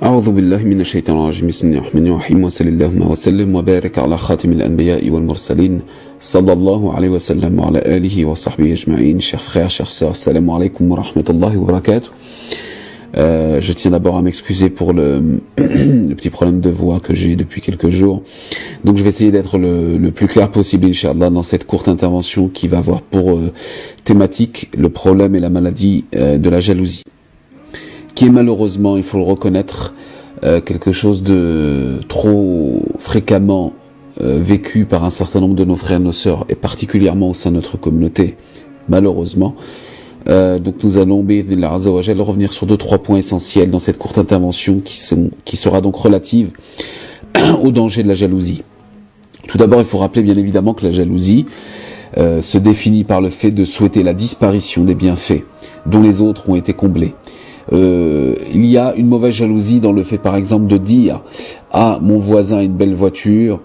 أعوذ بالله من الشيطان الرجيم بسم الله الرحمن الرحيم وصلى اللهم وسلم وبارك على خاتم الأنبياء والمرسلين صلى الله عليه وسلم وعلى آله وصحبه أجمعين. Chers frères, chers sœurs, assalamu alaikum wa rahmatullahi wa barakatuh. Je tiens d'abord à m'excuser pour le petit problème de voix que j'ai depuis quelques jours. Donc je vais essayer d'être le plus clair possible, Inch'Allah, dans cette courte intervention qui va avoir pour thématique le problème et la maladie de la jalousie, qui est malheureusement, il faut le reconnaître, quelque chose de trop fréquemment vécu par un certain nombre de nos frères et nos sœurs, et particulièrement au sein de notre communauté, malheureusement. Donc nous allons, bi'idhnillah azza wa jalla, revenir sur 2-3 points essentiels dans cette courte intervention qui sera donc relative au danger de la jalousie. Tout d'abord, il faut rappeler bien évidemment que la jalousie se définit par le fait de souhaiter la disparition des bienfaits dont les autres ont été comblés. Il y a une mauvaise jalousie dans le fait, par exemple, de dire « Ah, mon voisin a une belle voiture,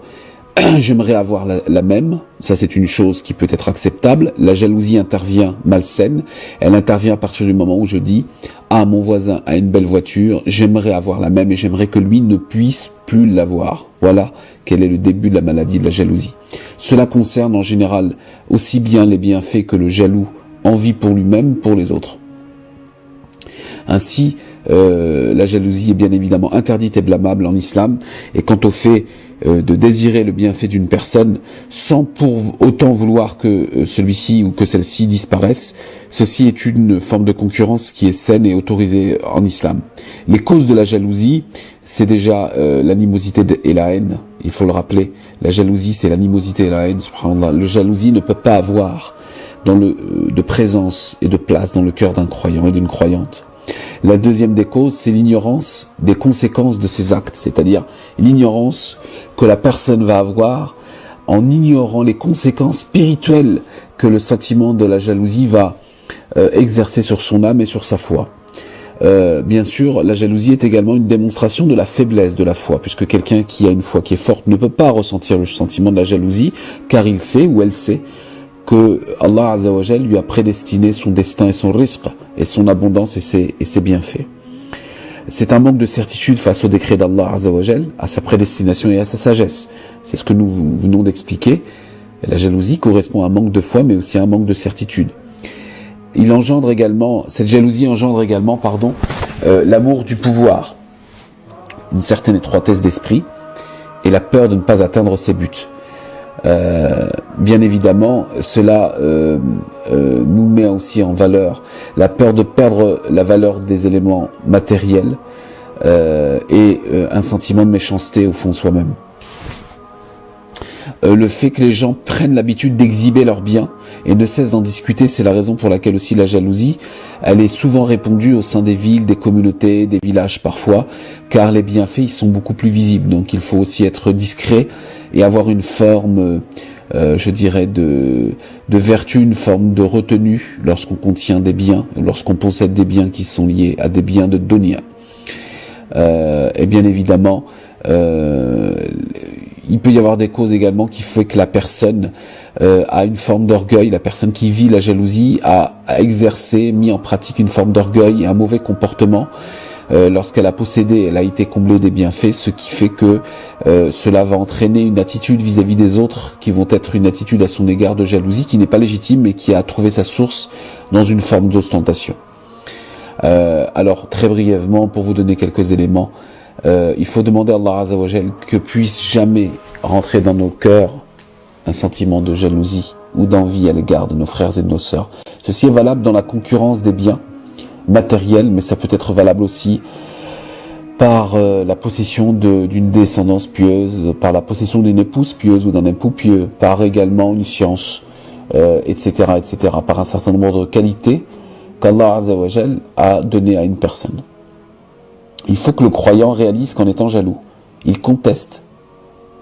j'aimerais avoir la même ». Ça, c'est une chose qui peut être acceptable. La jalousie intervient malsaine. Elle intervient à partir du moment où je dis « Ah, mon voisin a une belle voiture, j'aimerais avoir la même et j'aimerais que lui ne puisse plus l'avoir ». Voilà quel est le début de la maladie de la jalousie. Cela concerne en général aussi bien les bienfaits que le jaloux envie pour lui-même, pour les autres. Ainsi, la jalousie est bien évidemment interdite et blâmable en islam, et quant au fait de désirer le bienfait d'une personne sans pour autant vouloir que celui-ci ou que celle-ci disparaisse, ceci est une forme de concurrence qui est saine et autorisée en islam. Les causes de la jalousie, c'est déjà l'animosité et la haine, il faut le rappeler. La jalousie, c'est l'animosité et la haine, subhanallah. Le jalousie ne peut pas avoir de présence et de place dans le cœur d'un croyant et d'une croyante. La deuxième des causes, c'est l'ignorance des conséquences de ses actes, c'est-à-dire l'ignorance que la personne va avoir en ignorant les conséquences spirituelles que le sentiment de la jalousie va exercer sur son âme et sur sa foi. Bien sûr, la jalousie est également une démonstration de la faiblesse de la foi, puisque quelqu'un qui a une foi qui est forte ne peut pas ressentir le sentiment de la jalousie, car il sait ou elle sait que Allah Azza wa Jal lui a prédestiné son destin et son rizq, et son abondance et ses bienfaits. C'est un manque de certitude face au décret d'Allah Azza wa Jal, à sa prédestination et à sa sagesse. C'est ce que nous venons d'expliquer. La jalousie correspond à un manque de foi, mais aussi à un manque de certitude. Cette jalousie engendre également, l'amour du pouvoir, une certaine étroitesse d'esprit, et la peur de ne pas atteindre ses buts. Bien évidemment, cela nous met aussi en valeur la peur de perdre la valeur des éléments matériels et un sentiment de méchanceté au fond de soi-même. Le fait que les gens prennent l'habitude d'exhiber leurs biens et ne cessent d'en discuter, c'est la raison pour laquelle aussi la jalousie, elle est souvent répandue au sein des villes, des communautés, des villages parfois, car les bienfaits ils sont beaucoup plus visibles. Donc il faut aussi être discret et avoir une forme, je dirais, de vertu, une forme de retenue lorsqu'on contient des biens, lorsqu'on possède des biens qui sont liés à des biens de dunya. Et bien évidemment, il peut y avoir des causes également qui font que la personne a une forme d'orgueil. La personne qui vit la jalousie a exercé, mis en pratique une forme d'orgueil et un mauvais comportement. Lorsqu'elle a possédé, elle a été comblée des bienfaits, ce qui fait que cela va entraîner une attitude vis-à-vis des autres qui vont être une attitude à son égard de jalousie qui n'est pas légitime mais qui a trouvé sa source dans une forme d'ostentation. Alors très brièvement, pour vous donner quelques éléments, il faut demander à Allah Azza wa Jal que puisse jamais rentrer dans nos cœurs un sentiment de jalousie ou d'envie à l'égard de nos frères et de nos sœurs. Ceci est valable dans la concurrence des biens matériels, mais ça peut être valable aussi par la possession d'une descendance pieuse, par la possession d'une épouse pieuse ou d'un époux pieux, par également une science, etc., par un certain nombre de qualités qu'Allah Azza wa Jal a donné à une personne. Il faut que le croyant réalise qu'en étant jaloux, il conteste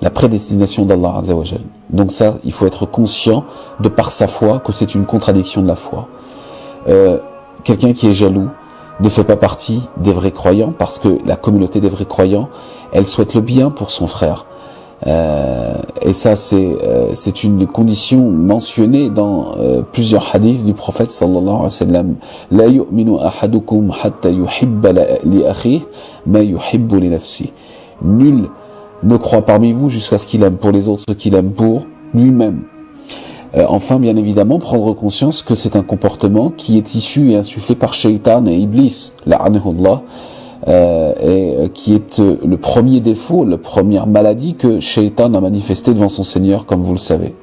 la prédestination d'Allah Azza wa Jal. Donc ça, il faut être conscient de par sa foi que c'est une contradiction de la foi. Quelqu'un qui est jaloux ne fait pas partie des vrais croyants parce que la communauté des vrais croyants, elle souhaite le bien pour son frère. Et ça, c'est une condition mentionnée dans plusieurs hadiths du prophète sallallahu alayhi wa sallam. La yu'minu ahadukum hatta yuhibba li akhihi ma yuhibbu li nafsihi. Nul ne croit parmi vous jusqu'à ce qu'il aime pour les autres ce qu'il aime pour lui-même. Enfin, bien évidemment, prendre conscience que c'est un comportement qui est issu et insufflé par Shaitan et Iblis, la'anahullah, et qui est le premier défaut, la première maladie que Shaitan a manifesté devant son Seigneur, comme vous le savez.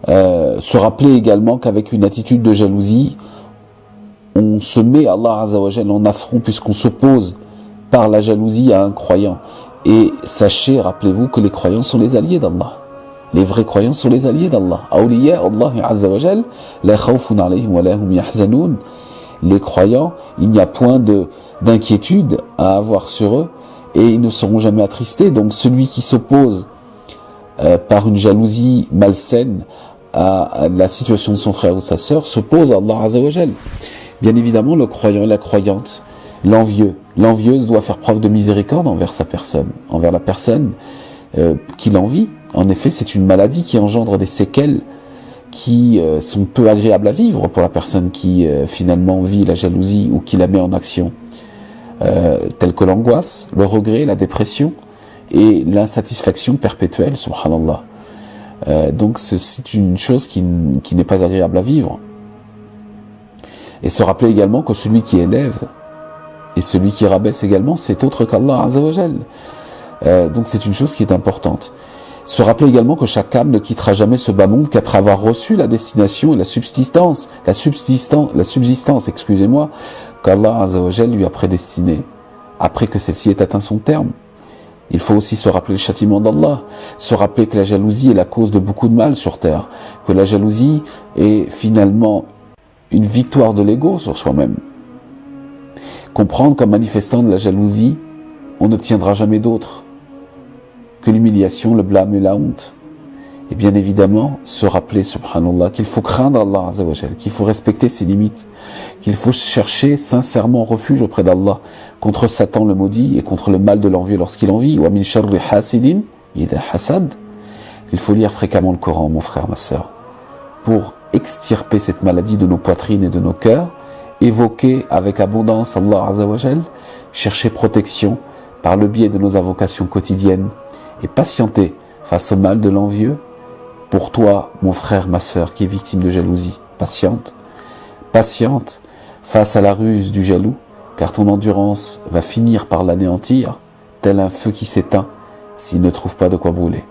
Se rappeler également qu'avec une attitude de jalousie, on se met Allah Azza wa Jalla en affront puisqu'on s'oppose par la jalousie à un croyant. Et sachez, rappelez-vous que les croyants sont les alliés d'Allah. Les vrais croyants sont les alliés d'Allah. Awliya Allah Azza wa Jalla, la khawfun alayhim wa la hum yahzanun. Les croyants, il n'y a point d'inquiétude à avoir sur eux et ils ne seront jamais attristés. Donc celui qui s'oppose par une jalousie malsaine à la situation de son frère ou sa sœur s'oppose à Allah Azza wa Jalla. Bien évidemment, le croyant et la croyante, l'envieuse doit faire preuve de miséricorde envers sa personne, envers la personne qui l'envie. En effet, c'est une maladie qui engendre des séquelles qui sont peu agréables à vivre pour la personne qui finalement vit la jalousie ou qui la met en action, telles que l'angoisse, le regret, la dépression et l'insatisfaction perpétuelle, subhanallah. Donc c'est une chose qui n'est pas agréable à vivre. Et se rappeler également que celui qui élève et celui qui rabaisse également, c'est autre qu'Allah Azza wa Jal. Donc c'est une chose qui est importante. Se rappeler également que chaque âme ne quittera jamais ce bas monde qu'après avoir reçu la destination et la subsistance, excusez-moi, qu'Allah Azza wa Jal lui a prédestiné, après que celle-ci ait atteint son terme. Il faut aussi se rappeler le châtiment d'Allah, se rappeler que la jalousie est la cause de beaucoup de mal sur terre, que la jalousie est finalement une victoire de l'ego sur soi-même. Comprendre qu'en manifestant de la jalousie, on n'obtiendra jamais d'autre que l'humiliation, le blâme et la honte. Et bien évidemment, se rappeler, subhanallah, qu'il faut craindre Allah Azza wa Jal, qu'il faut respecter ses limites, qu'il faut chercher sincèrement refuge auprès d'Allah contre Satan le maudit et contre le mal de l'envieux lorsqu'il envie. Wa min sharri hasidin idha hasad. Il faut lire fréquemment le Coran, mon frère, ma sœur, pour extirper cette maladie de nos poitrines et de nos cœurs, évoquer avec abondance Allah Azza wa Jal, chercher protection par le biais de nos invocations quotidiennes et patienter face au mal de l'envieux. Pour toi, mon frère, ma sœur, qui est victime de jalousie, patiente face à la ruse du jaloux, car ton endurance va finir par l'anéantir, tel un feu qui s'éteint s'il ne trouve pas de quoi brûler.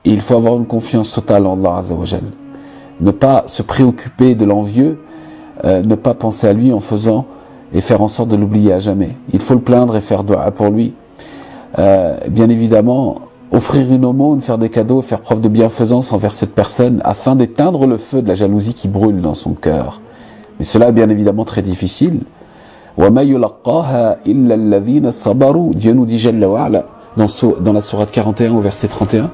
Et il faut avoir une confiance totale en Allah Azza wa Jal. Ne pas se préoccuper de l'envieux, ne pas penser à lui en faisant et faire en sorte de l'oublier à jamais. Il faut le plaindre et faire dua pour lui. Bien évidemment, offrir une aumône, faire des cadeaux, faire preuve de bienfaisance envers cette personne afin d'éteindre le feu de la jalousie qui brûle dans son cœur. Mais cela est bien évidemment très difficile. وَمَا يُلَقَّاهَا إِلَّا الَّذِينَ صَبَرُوا. Dieu nous dit Jalla wa ala, dans la sourate 41 au verset 31,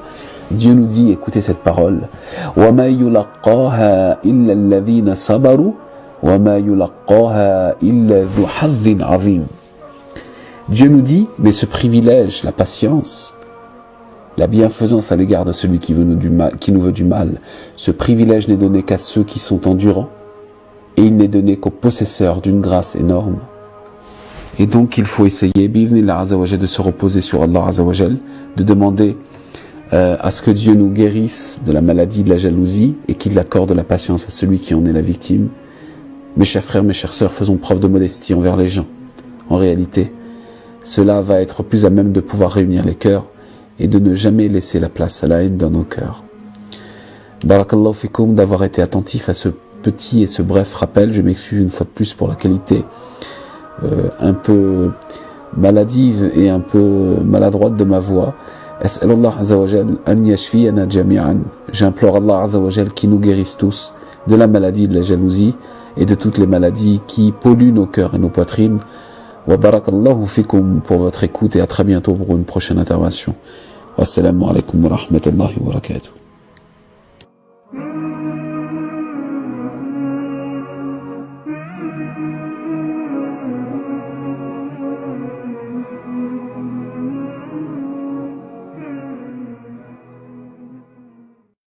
Dieu nous dit, écoutez cette parole, وَمَا يُلَقَّاهَا إِلَّا الَّذِينَ صَبَرُوا وَمَا يُلَقَّاهَا إِلَّا ذُو حَظٍّ عَظِيمٍ. Dieu nous dit, mais ce privilège, la patience, la bienfaisance à l'égard de celui qui nous veut du mal, ce privilège n'est donné qu'à ceux qui sont endurants, et il n'est donné qu'aux possesseurs d'une grâce énorme. Et donc il faut essayer, bi'idhnillah Azza wa Jal, de se reposer sur Allah Azza wa Jal, de demander à ce que Dieu nous guérisse de la maladie de la jalousie et qu'il accorde la patience à celui qui en est la victime. Mes chers frères, mes chères sœurs, faisons preuve de modestie envers les gens. En réalité, cela va être plus à même de pouvoir réunir les cœurs et de ne jamais laisser la place à la haine dans nos cœurs. Barakallahu fikoum d'avoir été attentif à ce petit et ce bref rappel. Je m'excuse une fois de plus pour la qualité un peu maladive et un peu maladroite de ma voix. As'alullah Azza wa Jal an yashfiyana jami'an. J'implore Allah Azza wa Jal qui nous guérisse tous de la maladie de la jalousie et de toutes les maladies qui polluent nos cœurs et nos poitrines. Wa barakallahu fikum pour votre écoute et à très bientôt pour une prochaine intervention. Wassalamu alaikum wa rahmatullahi wa barakatuh.